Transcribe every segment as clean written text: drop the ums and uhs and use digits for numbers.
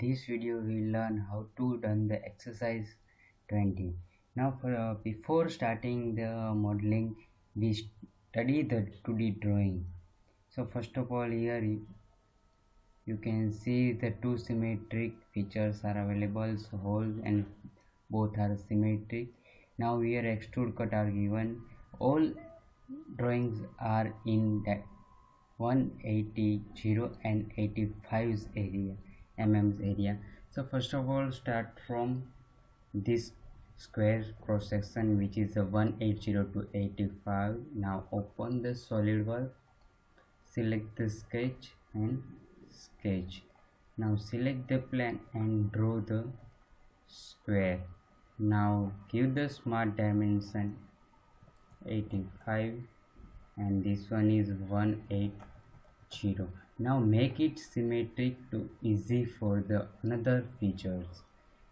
this video we learn how to done the exercise 20. Now before starting the modeling we study the 2D drawing. So first of all, here you can see the two symmetric features are available, so holes and both are symmetric. Now here extrude cut are given. All drawings are in that 180, 0 and 85's area, mm's area. So first of all, start from this square cross section which is a 180 to 85. Now open the SolidWorks, select the sketch and sketch. Now select the plane and draw the square. Now give the smart dimension 85 and this one is 180. Now make it symmetric to easy for the another features.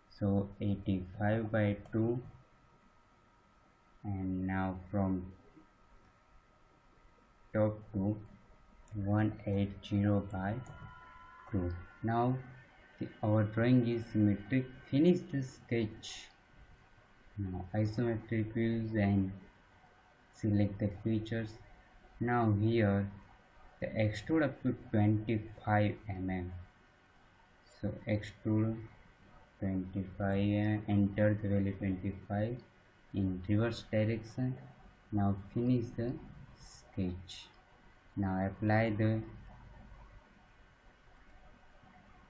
So 85 by 2, and now from top to 180 by 2. Now our drawing is symmetric. Finish the sketch. Now isometric views and select the features. Now here the extrude up to 25 mm. So extrude 25 mm, enter the value 25 in reverse direction. Now finish the sketch. Now apply the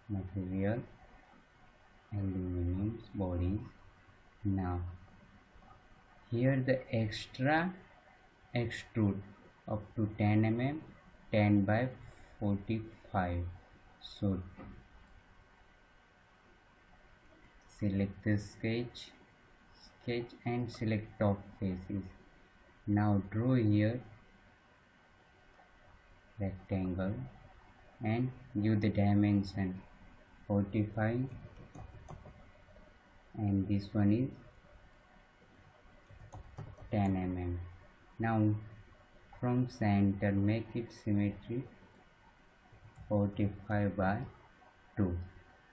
material, aluminum bodies. Now here the extra extrude up to 10 mm, 10 by 45. So select the sketch and select top faces. Now draw here rectangle and give the dimension 45 and this one is 10 mm. Now from center make it symmetric 45 by 2.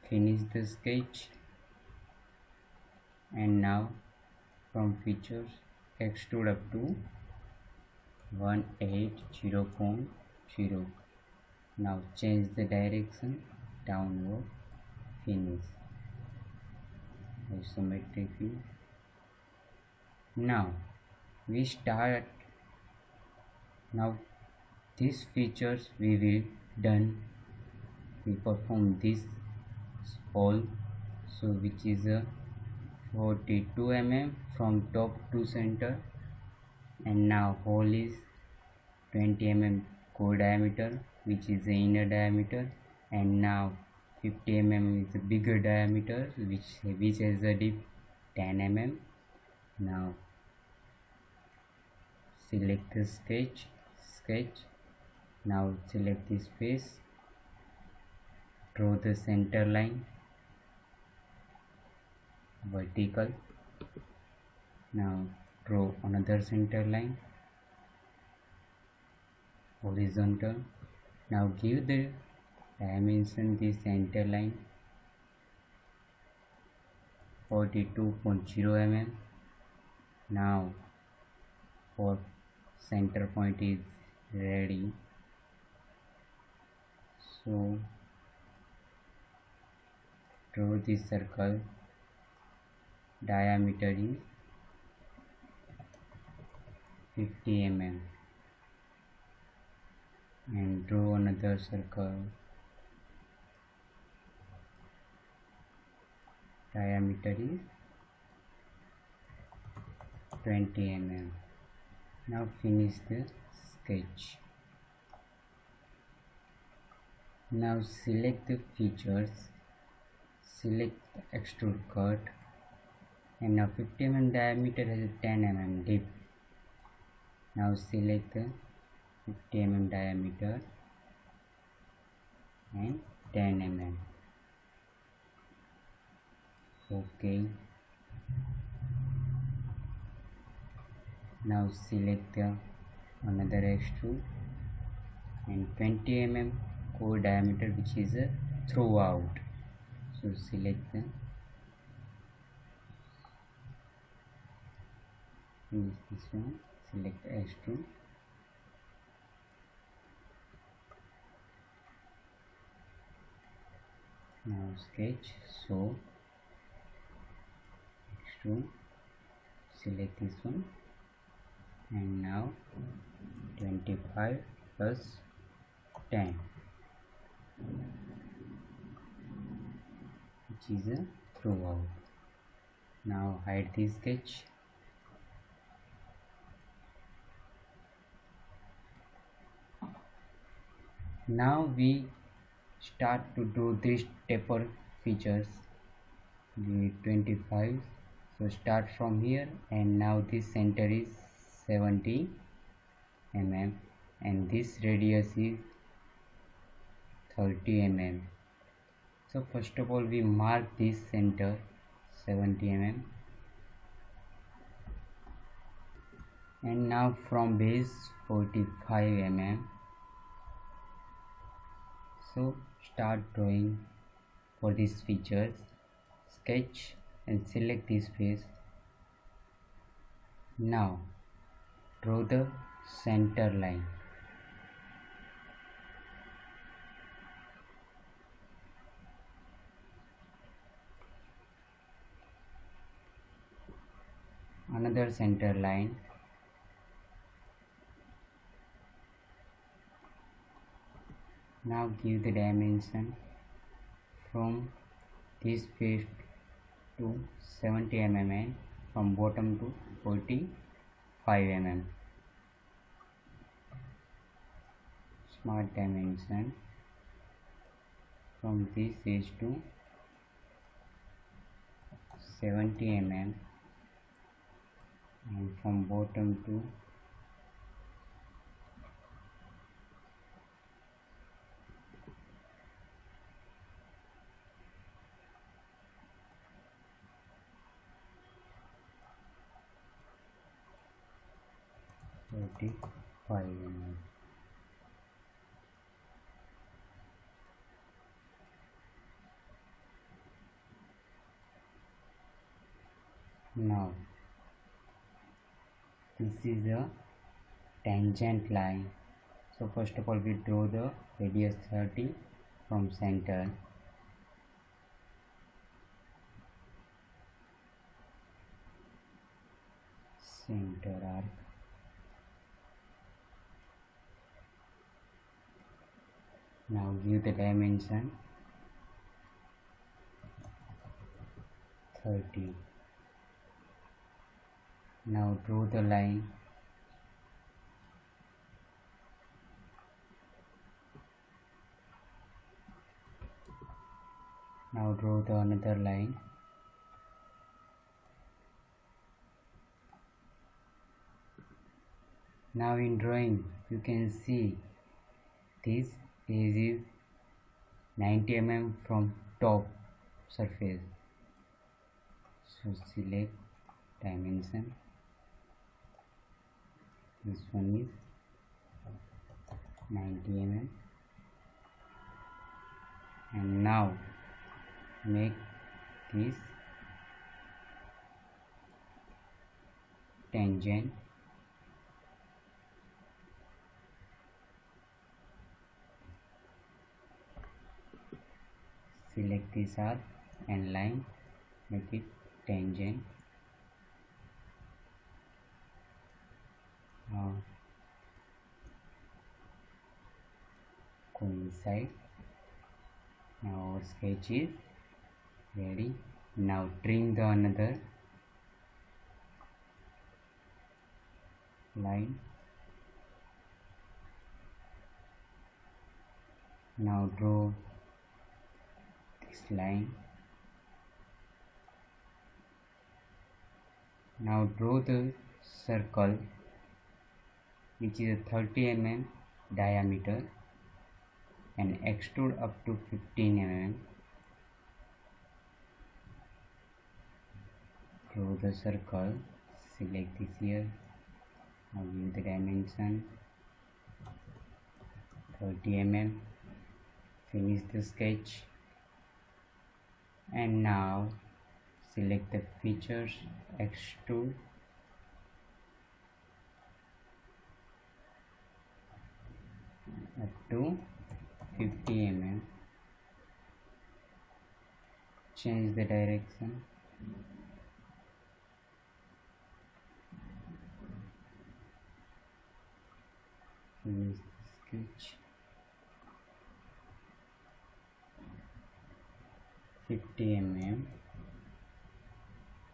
Finish the sketch and now from features extrude up to 180.0. Now change the direction downward. Finish isometric view. Now we start. Now these features we will done. We perform this hole, so which is a 42 mm from top to center, and now hole is 20 mm core diameter which is the inner diameter, and now 50 mm is the bigger diameter which has a dip 10 mm. Now select the sketch. Now select this face, draw the center line vertical. Now draw another center line horizontal. Now give the dimension the center line 42.0 mm. Now for center point is ready, so draw this circle, diameter is 50 mm, and draw another circle, diameter is 20 mm. Now finish the sketch. Now select the features, select the extrude cut, and now 50 mm diameter has a 10 mm dip. Now select the 50 mm diameter and 10 mm. Okay. Now select another extrude and 20 mm core diameter which is throughout. So select the this one, select Extrude, now sketch, so Extrude, select this one, and now 25 plus 10, which is a throughout. Now hide this sketch. Now we start to do this taper features, the 25. So start from here, and now this center is 70 mm and this radius is 30 mm. So first of all we mark this center 70 mm, and now from base 45 mm. So start drawing for these features, sketch and select this face. Now draw the center line. Another center line. Now give the dimension from this face to 70 mm and from bottom to 45 mm. Smart dimension from this edge to 70 mm and from bottom to 45 mm. Now this is a tangent line. So first of all we draw the radius 30 from center. Center arc. Now give the dimension 30. Now draw the line. Now draw the another line. Now in drawing you can see this edge is 90 mm from top surface. So select dimension. This one is 90 mm, and now make this tangent. Select this arc and line, make it tangent. Now coincide. Now our sketch is ready. Now trim the another line. Now draw this line. Now draw the circle which is a 30 mm diameter and extrude up to 15 mm. Draw the circle, select this here. Now give the dimension 30 mm. Finish the sketch. And now select the features, extrude, up to 50 mm, change the direction, finish the sketch, 50 mm,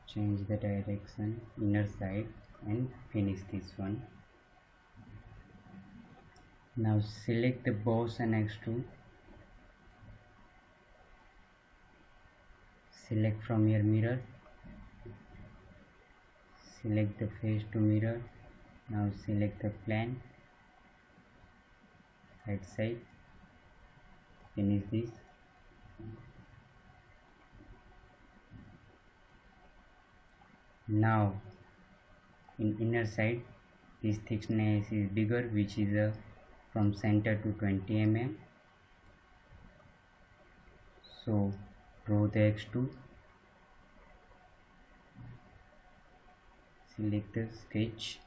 change the direction, inner side, and finish this one. Now select the boss and extrude, select from your mirror, select the face to mirror. Now select the plane, right side, finish this. Now in inner side, this thickness is bigger, which is from center to 20 mm. So draw the extrude, select the sketch,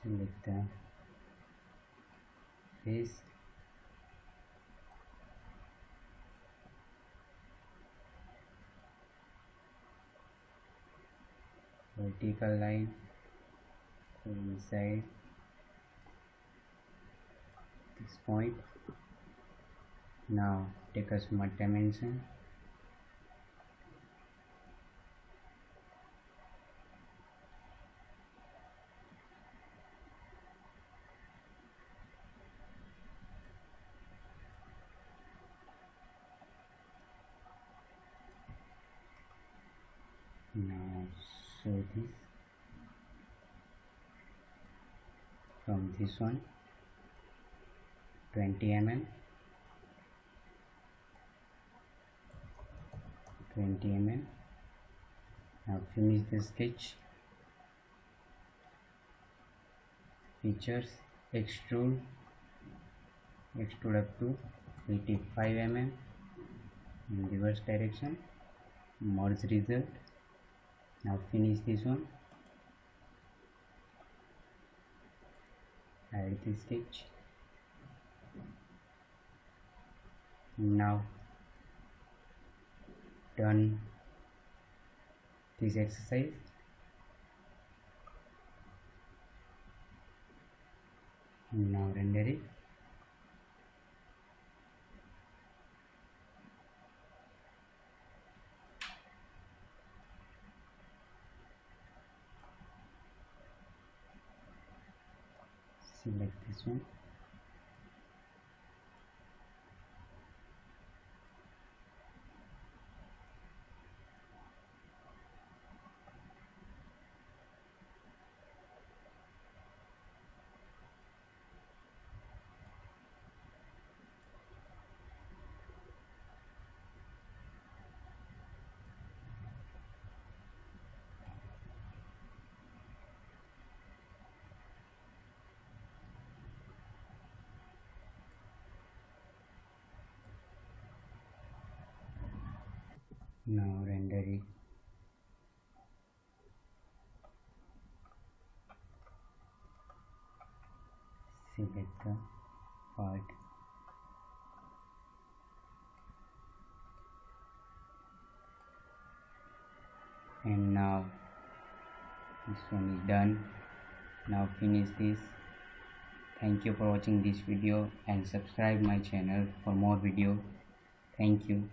select the face, vertical line, inside this point. Now take a smart dimension, now show this from this one 20 mm, 20 mm. Now finish the sketch, features, extrude up to 85 mm in reverse direction, merge result. Now finish this one, add the sketch. Now done this exercise. Now render it. Select this one. Now render it. Select the part. And now this one is done. Now finish this. Thank you for watching this video and subscribe my channel for more video. Thank you.